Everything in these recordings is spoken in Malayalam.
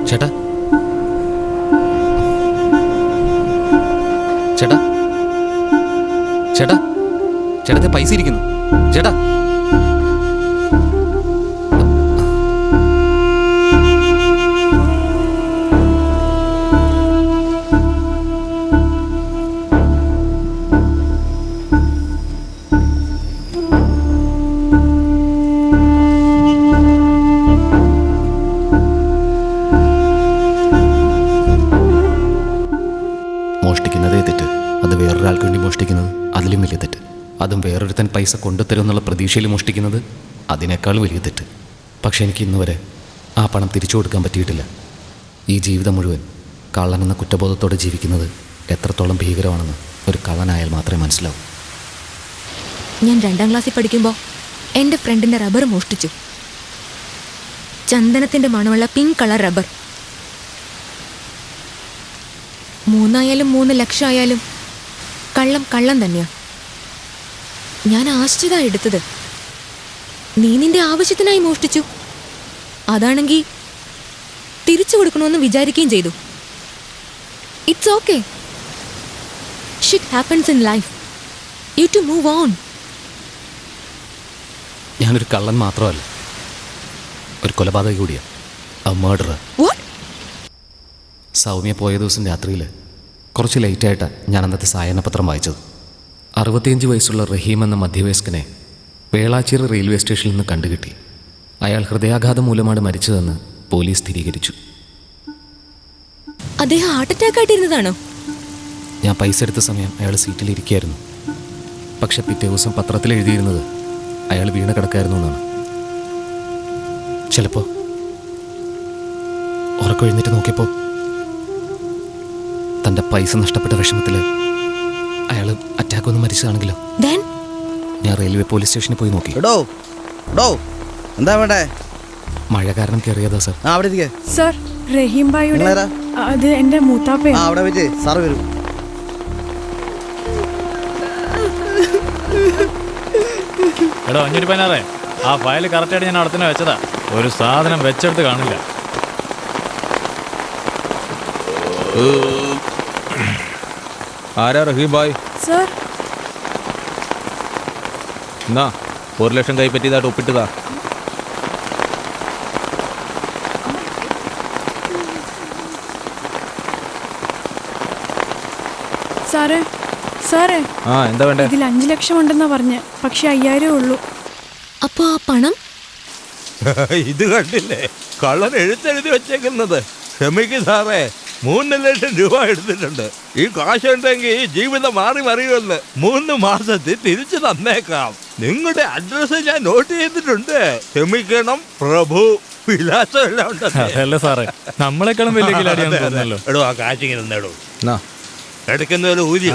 ചേട്ടാ ചേട്ടാ ചേട്ടാ ചേട്ടത്തെ പൈസ ഇരിക്കുന്നു ചേട്ടാ. മോഷ്ടിക്കുന്നതേ തെറ്റ്, അത് വേറൊരാൾക്ക് വേണ്ടി മോഷ്ടിക്കുന്നത് അതിലും വലിയ തെറ്റ്. അതും വേറൊരുത്തൻ പൈസ കൊണ്ടുതരുമെന്നുള്ള പ്രതീക്ഷയിൽ മോഷ്ടിക്കുന്നത് അതിനേക്കാൾ വലിയ തെറ്റ്. പക്ഷെ എനിക്ക് ഇന്ന് വരെ ആ പണം തിരിച്ചു കൊടുക്കാൻ പറ്റിയിട്ടില്ല. ഈ ജീവിതം മുഴുവൻ കള്ളനെന്ന കുറ്റബോധത്തോടെ ജീവിക്കുന്നത് എത്രത്തോളം ഭീകരമാണെന്ന് ഒരു കള്ളനായാൽ മാത്രമേ മനസ്സിലാവൂ. ഞാൻ 2ാം ക്ലാസ്സിൽ പഠിക്കുമ്പോൾ എൻ്റെ ഫ്രണ്ടിൻ്റെ റബ്ബർ മോഷ്ടിച്ചു. ചന്ദനത്തിൻ്റെ മണമുള്ള പിങ്ക് കളർ റബ്ബർ. 3 ആയാലും 3 ലക്ഷം ആയാലും കള്ളം കള്ളം തന്നെയാണ്. ഞാൻ ആശ്ചര്യമായി എടുത്തത്. നീ നിന്റെ ആവശ്യത്തിനായി മോഷ്ടിച്ചു, അതാണെങ്കിൽ തിരിച്ചു കൊടുക്കണമെന്ന് വിചാരിക്കുകയും ചെയ്തു. It's okay. Shit happens in life. You to move on. ഞാനൊരു കള്ളൻ മാത്രമല്ല, ഒരു കൊലപാതക കൂടിയാണ്. A murderer. വാട്ട്? സൗമ്യ പോയ ദിവസം രാത്രിയിൽ കുറച്ച് ലേറ്റായിട്ടാണ് ഞാൻ അന്നത്തെ സായനപത്രം വായിച്ചത്. 65 വയസ്സുള്ള റഹീം എന്ന മധ്യവയസ്കനെ വേളാച്ചേരി റെയിൽവേ സ്റ്റേഷനിൽ നിന്ന് കണ്ടുകിട്ടി. അയാൾ ഹൃദയാഘാതം മൂലമാണ് മരിച്ചതെന്ന് പോലീസ് സ്ഥിരീകരിച്ചു. അദ്ദേഹം ഹാർട്ട് അറ്റാക്ക് ആയിട്ടിരുന്നതാണോ? ഞാൻ പൈസ എടുത്ത സമയം അയാൾ സീറ്റിലിരിക്കുകയായിരുന്നു. പക്ഷെ പിറ്റേ ദിവസം പത്രത്തിൽ എഴുതിയിരുന്നത് അയാൾ വീണ് കിടക്കായിരുന്നു എന്നാണ്. ചിലപ്പോൾ ഉറക്കൊഴിഞ്ഞിട്ട് നോക്കിയപ്പോൾ തൻ്റെ പൈസ നഷ്ടപ്പെട്ട വിഷമത്തിൽ അയാൾ അറ്റാക്ക് ഒന്ന് മരിച്ചതാണെങ്കിലോ? ഞാൻ റെയിൽവേ പോലീസ് സ്റ്റേഷനിൽ പോയി നോക്കി. എന്താ വേണ്ടേ? മഴ കാരണം കയറിയതാ സാർ. സർ, റഹീം ഭായിയുടെ അത് എൻ്റെ മൂത്താപ്പയാണ്. അവിടെ വെച്ച് സാർ വരും. എടോ 516, ആ ഫയൽ കറക്റ്റായിട്ട് ഞാൻ അവിടെ തന്നെ വെച്ചതാ. ഒരു സാധനം വെച്ചെടുത്ത് കാണില്ല. ആരാ റഹീം ഭായ്? സർ, എന്നാ 1 ലക്ഷം കൈപ്പറ്റിയതായിട്ട് ഒപ്പിട്ടതാ. സാറേ സാറേ, ആ എന്താ വേണ്ടേ? ഇതിൽ 5 ലക്ഷം ഉണ്ടെന്നാ പറഞ്ഞ്, പക്ഷെ 5000 ഉള്ളൂ. അപ്പൊ ആ പണം? ഇത് കണ്ടില്ലേ, കള്ളൻ എഴുത്തെഴുതി വെച്ചേക്കുന്നത്. ക്ഷമിക്കും സാറേ, 3 ലക്ഷം രൂപ എടുത്തിട്ടുണ്ട്. ഈ കാശുണ്ടെങ്കിൽ ഈ ജീവിതം മാറി മറിയുമെന്ന് 3 മാസത്തിൽ തിരിച്ചു തന്നേക്കാം. നിങ്ങളുടെ അഡ്രസ് ഞാൻ നോട്ട് ചെയ്തിട്ടുണ്ട്. ക്ഷമിക്കണം പ്രഭു. വിലാസം എല്ലാം അതല്ല സാറേ, നമ്മളെക്കാളും വലിയ കിലാടിയാണെന്ന് തോന്നുന്നല്ലോ. എടോ, ആ കാശിങ്ങനെ നേടൂ. എന്നാ എടുക്കുന്ന ഊരി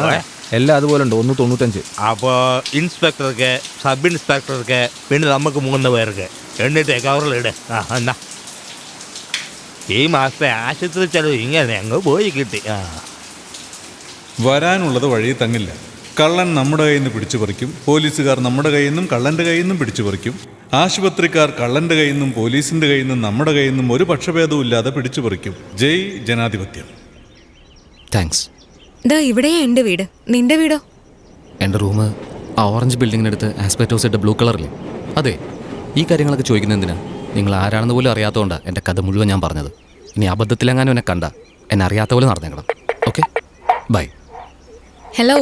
എല്ലാം അതുപോലെ ഉണ്ട്. 195. അപ്പോൾ ഇൻസ്പെക്ടർക്ക്, സബ് ഇൻസ്പെക്ടർക്ക്, പിന്നെ നമുക്ക് 3 പേർക്ക് എന്നിട്ട് കവറിലിട്. എന്നാ ഈ മാസത്തെ ആശുപത്രി ചെലവ് ഇങ്ങനെ അങ്ങ് പോയി കിട്ടി. വരാനുള്ളത് വഴി തങ്ങില്ല. കള്ളൻ നമ്മുടെ കയ്യിൽ നിന്ന് പിടിച്ചു പറിക്കും, പോലീസുകാർ നമ്മുടെ കയ്യിൽ നിന്നും കള്ളൻ്റെ കയ്യിൽ നിന്നും പിടിച്ചു പറിക്കും, ആശുപത്രിക്കാർ കള്ളൻ്റെ കയ്യിൽ നിന്നും പോലീസിൻ്റെ കയ്യിൽ നിന്നും നമ്മുടെ കയ്യിൽ നിന്നും ഒരു പക്ഷഭേദവും ഇല്ലാതെ പിടിച്ചു പറിക്കും. ജയ് ജനാധിപത്യം. താങ്ക്സ്. ഇവിടെയാ എൻ്റെ വീട്. നിന്റെ വീടോ? എൻ്റെ റൂം ആ ഓറഞ്ച് ബിൽഡിങ്ങിനടുത്ത് ആസ്പെറ്റോസ് ഇട്ട ബ്ലൂ കളറില്ലേ? അതെ. ഈ കാര്യങ്ങളൊക്കെ ചോദിക്കുന്നത് എന്തിനാ? നിങ്ങൾ ആരാണെന്ന് പോലും അറിയാത്തതുകൊണ്ടാണ് എൻ്റെ കഥ മുഴുവൻ ഞാൻ പറഞ്ഞത്. ഇനി അബദ്ധത്തിലെങ്ങാനും എന്നെ കണ്ട എന്നെ അറിയാത്ത പോലെ നടന്നേക്കണം. Okay, bye. ഹലോ,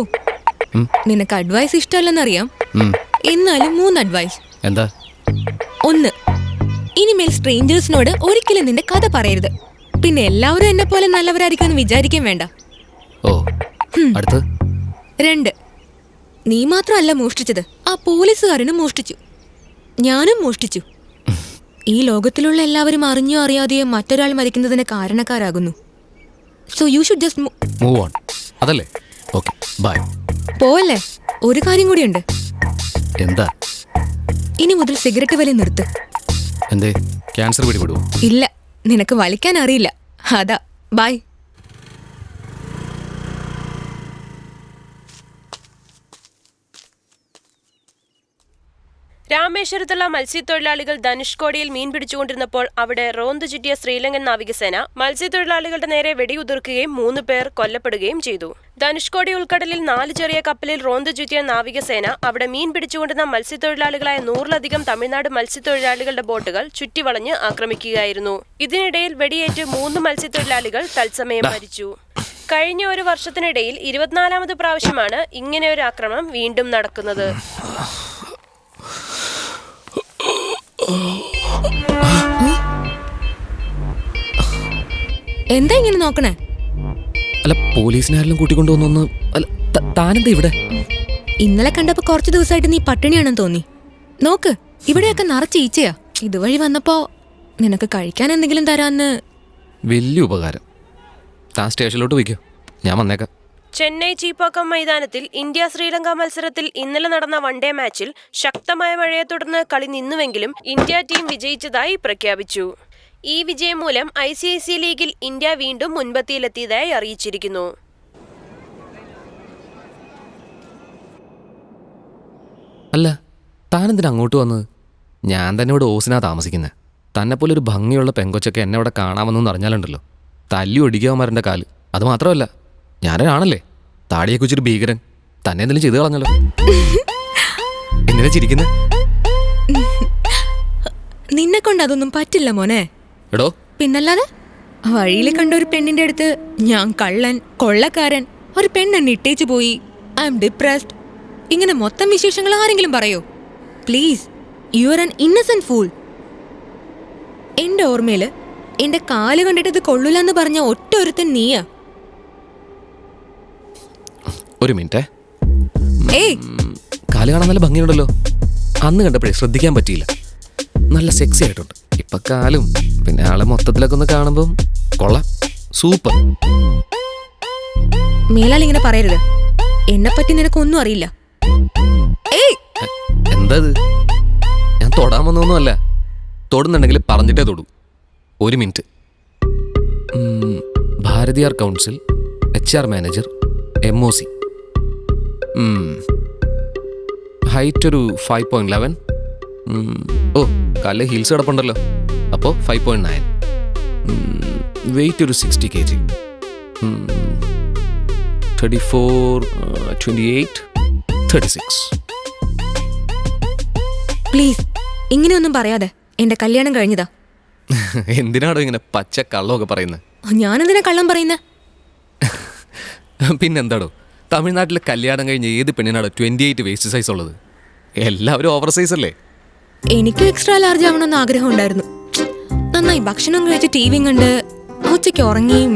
നിനക്ക് അഡ്വൈസ് ഇഷ്ടമല്ലെന്നറിയാം, എന്നാലും 3 അഡ്വൈസ്. എന്താ? 1, ഇനിമേൽ സ്ട്രേഞ്ചേഴ്സിനോട് ഒരിക്കലും നിന്റെ കഥ പറയരുത്. പിന്നെ എല്ലാവരും എന്നെ പോലെ നല്ലവരായിരിക്കുമെന്ന് വിചാരിക്കാൻ വേണ്ട. ഓ, അടുത്ത്. 2, നീ മാത്രമല്ല മോഷ്ടിച്ചത്, ആ പോലീസുകാരനും മോഷ്ടിച്ചു, ഞാനും മോഷ്ടിച്ചു. ഈ ലോകത്തിലുള്ള എല്ലാവരും അറിഞ്ഞോ അറിയാതെയോ മറ്റൊരാൾ മരിക്കുന്നതിന് കാരണക്കാരാകുന്നു. So you should just move on. അതല്ലേ? Okay, bye. പോവല്ലേ, ഒരു കാര്യം കൂടിയുണ്ട്. എന്താ? ഇനി മുതൽ സിഗരറ്റ് വലി നിർത്ത്. എന്തേ, ക്യാൻസർ പിടിപെടുവോ? ഇല്ല, നിനക്ക് വലിക്കാൻ അറിയില്ല, അതാ. ബൈ. രാമേശ്വരത്തുള്ള മത്സ്യത്തൊഴിലാളികൾ ധനുഷ്കോടിയിൽ മീൻ പിടിച്ചുകൊണ്ടിരുന്നപ്പോൾ അവിടെ റോന്തു ചുറ്റിയ ശ്രീലങ്കൻ നാവികസേന മത്സ്യത്തൊഴിലാളികളുടെ നേരെ വെടിയുതിർക്കുകയും 3 പേർ കൊല്ലപ്പെടുകയും ചെയ്തു. ധനുഷ്കോടി ഉൾക്കടലിൽ 4 ചെറിയ കപ്പലിൽ റോന്തു ചുറ്റിയ നാവികസേന അവിടെ മീൻ പിടിച്ചുകൊണ്ടിരുന്ന മത്സ്യത്തൊഴിലാളികളായ 100-ലധികം തമിഴ്നാട് മത്സ്യത്തൊഴിലാളികളുടെ ബോട്ടുകൾ ചുറ്റിവളഞ്ഞ് ആക്രമിക്കുകയായിരുന്നു. ഇതിനിടയിൽ വെടിയേറ്റ് 3 മത്സ്യത്തൊഴിലാളികൾ തത്സമയം മരിച്ചു. കഴിഞ്ഞ ഒരു വർഷത്തിനിടയിൽ 24ാമത് പ്രാവശ്യമാണ് ഇങ്ങനെ ഒരു ആക്രമണം വീണ്ടും നടക്കുന്നത്. എന്താ ഇങ്ങനെ നോക്കണേ? അല്ല, പോലീസിനാരെല്ലാം കൂട്ടിക്കൊണ്ടുവന്നൊന്ന്. അല്ല, താനെന്താ ഇവിടെ? ഇന്നലെ കണ്ടപ്പോ കുറച്ചു ദിവസമായിട്ട് നീ പട്ടിണിയാണെന്ന് തോന്നി. നോക്ക്, ഇവിടെയൊക്കെ നിറച്ച് ഈച്ചയാ. ഇതുവഴി വന്നപ്പോ നിനക്ക് കഴിക്കാൻ എന്തെങ്കിലും തരാന്ന്. വലിയ ഉപകാരം. താൻ സ്റ്റേഷനിലോട്ട് വയ്ക്കോ, ഞാൻ വന്നേക്കാം. ചെന്നൈ ചീപ്പാക്കം മൈതാനത്തിൽ ഇന്ത്യ ശ്രീലങ്ക മത്സരത്തിൽ ഇന്നലെ നടന്ന വൺഡേ മാച്ചിൽ ശക്തമായ മഴയെ തുടർന്ന് കളി നിന്നുവെങ്കിലും ഇന്ത്യ ടീം വിജയിച്ചതായി പ്രഖ്യാപിച്ചു. ഈ വിജയം മൂലം ICIC ലീഗിൽ ഇന്ത്യ വീണ്ടും മുൻപത്തിയിലെത്തിയതായി അറിയിച്ചിരിക്കുന്നു. അല്ല, താനെന്തിനാ അങ്ങോട്ട് വന്നത്? ഞാൻ തന്നെ ഇവിടെ ഓസിനാ താമസിക്കുന്നത്. തന്നെപ്പോലെ ഒരു ഭംഗിയുള്ള പെങ്കൊച്ചൊക്കെ എന്നെ ഇവിടെ കാണാമെന്നൊന്നും അറിഞ്ഞാലുണ്ടല്ലോ, തല്ലി ഒടിക്കാവന്മാരുടെ കാല്. അത് മാത്രമല്ല, ഞാനൊരാണല്ലേ, താടിയൊക്കെ വെച്ചൊരു ഭീകരൻ. തന്നെ എന്തെങ്കിലും ചെയ്തു കളഞ്ഞല്ലോ. എന്തിനാ ചിരിക്കുന്നത്? നിന്നെ കൊണ്ട് അതൊന്നും പറ്റില്ല മോനെ. എടോ, പിന്നല്ലാതെ വഴിയിൽ കണ്ട ഒരു പെണ്ണിന്റെ അടുത്ത് ഞാൻ കള്ളൻ, കൊള്ളക്കാരൻ, ഒരു പെണ്ണെന്നെ ഇട്ടേച്ചു പോയി, ഐ എം ഡിപ്രസ്ഡ്, ഇങ്ങനെ മൊത്തം വിശേഷങ്ങൾ ആരെങ്കിലും പറയോ? Please, you are an Innocent fool. എന്റെ ഓർമ്മയില് എന്റെ കാല് കണ്ടിട്ട് ഇത് കൊള്ളൂലെന്ന് പറഞ്ഞ ഒറ്റ ഒരുത്തൻ നീയാ. ഒരു മിനിറ്റേ. ഏയ്, കാല് കാണാൻ നല്ല ഭംഗിയുണ്ടല്ലോ. അന്ന് കണ്ടപ്പോഴേ ശ്രദ്ധിക്കാൻ പറ്റിയില്ല. നല്ല സെക്സി ആയിട്ടുണ്ട്. ഇപ്പൊ കാലും പിന്നെ ആളെ മൊത്തത്തിലൊക്കെ ഒന്ന് കാണുമ്പം കൊള്ളാം, സൂപ്പർ. മേലാൽ ഇങ്ങനെ പറയരുത്. എന്നെ പറ്റി നിനക്കൊന്നും അറിയില്ല. ഏയ്, എന്താ ഇത്? ഞാൻ തൊടാൻ വന്നൊന്നുമല്ല. തൊടുന്നുണ്ടെങ്കിൽ പറഞ്ഞിട്ടേ തൊടൂ. ഒരു minute. Bharathiyar council, HR manager, MOC. Height ഒരു 5.11. ഓ, കാലിൽ ഹീൽസ് കിടപ്പുണ്ടല്ലോ, അപ്പോൾ 5.9. വെയിറ്റ് ഒരു 60 kg. 34, 28, 36. പ്ലീസ്, ഇങ്ങനെയൊന്നും പറയാതെ. എന്റെ കല്യാണം കഴിഞ്ഞതാ. എന്തിനാണോ ഇങ്ങനെ പച്ച കള്ളമൊക്കെ പറയുന്നത്? ഞാനെന്തിനാ കള്ളം പറയുന്നേ? പിന്നെന്താടോ, തമിഴ്നാട്ടിലെ കല്യാണം കഴിഞ്ഞ് ഏത് പെണ്ണിനാടോ 28 വേസ്റ്റ് സൈസ് ഉള്ളത്? എല്ലാവരും ഓവർ സൈസ് അല്ലേ? എനിക്ക് എക്സ്ട്രാ ലാർജ് ആവണമെന്ന് ആഗ്രഹം ഉണ്ടായിരുന്നു. നന്നായി ഭക്ഷണം കഴിച്ച് TV കണ്ട് ഉച്ചയ്ക്ക് ഉറങ്ങിയും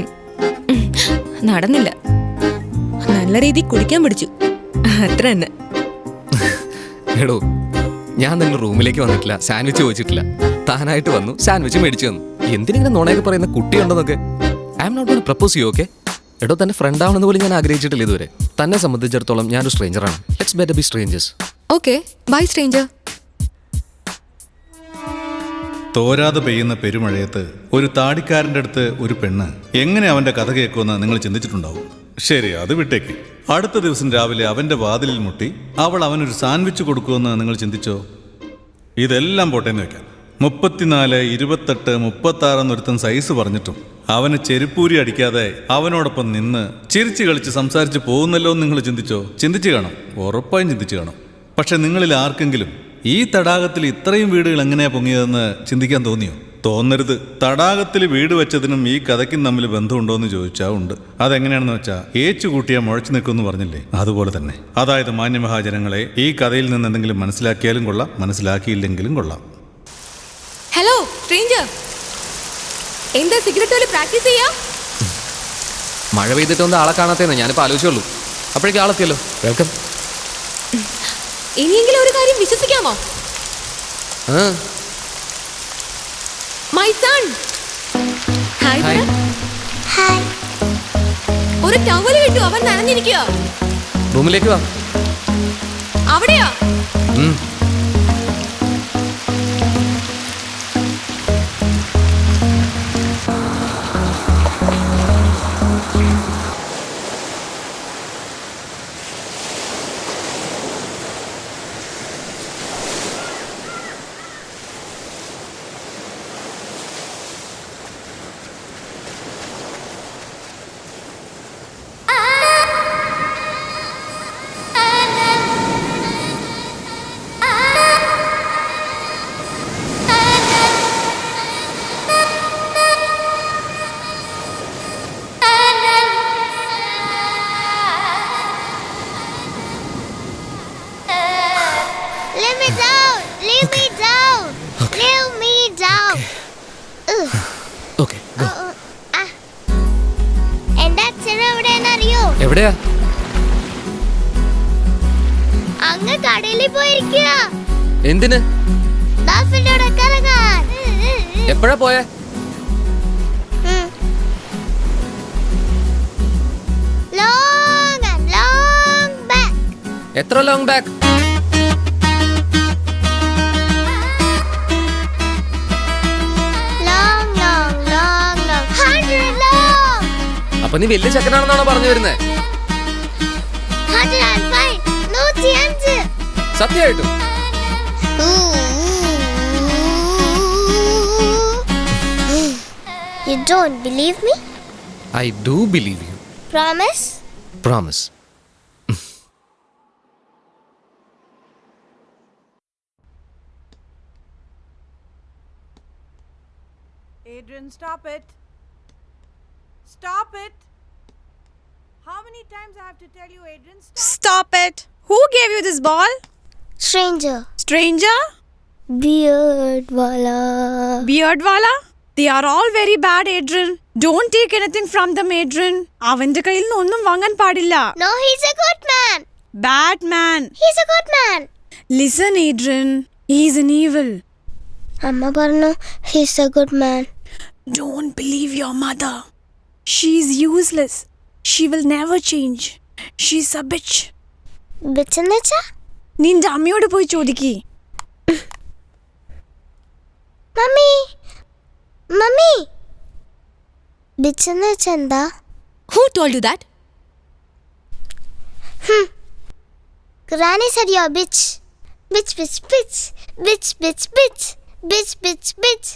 നടന്നില്ല. നല്ല രീതിയിൽ കുടിക്കാൻ പിടിച്ചു, അത്ര തന്നെ. എടോ, ഞാൻ തന്നെ റൂമിലേക്ക് വന്നിട്ടില്ല, സാൻഡ്വിച്ച് ചോദിച്ചിട്ടില്ല. താനായിട്ട് വന്നു, സാൻഡ്വിച്ച് മേടിച്ചു തന്നു. എന്തിനിങ്ങനെ നുണയൊക്കെ പറയുന്ന കുട്ടിയുണ്ടെന്നൊക്കെ. I am not gonna propose you, okay? എടോ, തന്നെ ഫ്രണ്ട് ആവണമെന്ന് പോലും ഞാൻ ആഗ്രഹിച്ചിട്ടില്ല ഇതുവരെ. തന്നെ സംബന്ധിച്ചിടത്തോളം ഞാനൊരു സ്ട്രേഞ്ചറാണ്. Let's better be strangers. Okay, bye stranger. തോരാതെ പെയ്യുന്ന പെരുമഴയത്ത് ഒരു താടിക്കാരൻ്റെ അടുത്ത് ഒരു പെണ്ണ് എങ്ങനെ അവൻ്റെ കഥ കേൾക്കുമെന്ന് നിങ്ങൾ ചിന്തിച്ചിട്ടുണ്ടാവും. ശരി, അത് വിട്ടേക്ക്. അടുത്ത ദിവസം രാവിലെ അവൻ്റെ വാതിലിൽ മുട്ടി അവൾ അവനൊരു സാൻഡ്വിച്ച് കൊടുക്കുമെന്ന് നിങ്ങൾ ചിന്തിച്ചോ? ഇതെല്ലാം പോട്ടേന്ന് വെക്കാം. 34, 28, 36 എന്നൊരുത്തൻ സൈസ് പറഞ്ഞിട്ടും അവന് ചെരുപ്പൂരി അടിക്കാതെ അവനോടൊപ്പം നിന്ന് ചിരിച്ച് കളിച്ച് സംസാരിച്ച് പോകുന്നല്ലോ എന്ന് നിങ്ങൾ ചിന്തിച്ചോ? ചിന്തിച്ച് കാണും, ഉറപ്പായും ചിന്തിച്ച് കാണും. പക്ഷെ നിങ്ങളിൽ ആർക്കെങ്കിലും ഈ തടാകത്തിൽ ഇത്രയും വീടുകൾ എങ്ങനെയാ പൊങ്ങിയതെന്ന് ചിന്തിക്കാൻ തോന്നിയോ? തോന്നരുത്. തടാകത്തിൽ വീട് വെച്ചതിനും ഈ കഥയ്ക്കും തമ്മിൽ ബന്ധമുണ്ടോ എന്ന് ചോദിച്ചാൽ ഉണ്ട്. അതെങ്ങനെയാണെന്ന് വെച്ചാൽ ഏച്ചു കൂട്ടിയാൽ മുഴച്ചു നിൽക്കുമെന്ന് പറഞ്ഞില്ലേ, അതുപോലെ തന്നെ. അതായത് മാന്യമഹാജനങ്ങളെ, ഈ കഥയിൽ നിന്ന് എന്തെങ്കിലും മനസ്സിലാക്കിയാലും കൊള്ളാം, മനസ്സിലാക്കിയില്ലെങ്കിലും കൊള്ളാം. ഹലോ സ്ട്രേഞ്ചർ, എന്താ സിഗരറ്റ് വലി പ്രാക്ടീസ് ചെയ്യാ? മഴ പെയ്തിട്ടൊന്നും ആളെ കാണാത്തേന്ന് ഞാനിപ്പോൾ ആലോചിച്ചുള്ളൂ. അപ്പോഴേക്കും ആളെത്തിയല്ലോ. വെൽക്കം. ഇനിയെങ്കിലും ഒരു കാര്യം വിശ്വസിക്കാമോ? My son. ഹായ്. ഹായ്. ഒരു ടവൽ കിട്ടു, അവൻ നനഞ്ഞിരിക്കുക. റൂമിലേക്ക് വാ. അവിടെയാ? പോയിരിക്കുക. എന്തിന്? ഡോൾഫിനോട് കറങ്ങാൻ. എപ്പോഴാ പോയേ? Long and long back. എത്ര long back? Long, long, long, long. 100 long. അപ്പൊ നീ വലിയ ചെക്കനാണെന്നാണോ പറഞ്ഞു വരുന്നേ? 105. 105. സത്യമായിട്ടും? You don't believe me? I do believe you. Promise? Promise. Adrian, stop it. Stop it. How many times I have to tell you, Adrian? Stop it. Who gave you this ball? Stranger. Stranger? Beard wala. Beard wala? They are all very bad, Adrian. Don't take anything from them, Adrian. അവന്റെ കയ്യിൽ നിന്ന് ഒന്നും വാങ്ങാൻ പാടില്ല. No, he's a good man. Bad man. He's a good man. Listen, Adrian. He's an evil. Amma പറഞ്ഞു he's a good man. Don't believe your mother. She's useless. She will never change. She's a bitch. Bitch എന്ന് വെച്ചാ? നിന്റെ അമ്മയോട് പോയി ചോദിക്കേ. മമ്മി മമ്മി bitch എന്ന് വെച്ചാ എന്താ? Who told you that? Granny said you're a bitch. Bitch, bitch, bitch. Bitch, bitch, bitch. Bitch, bitch, bitch.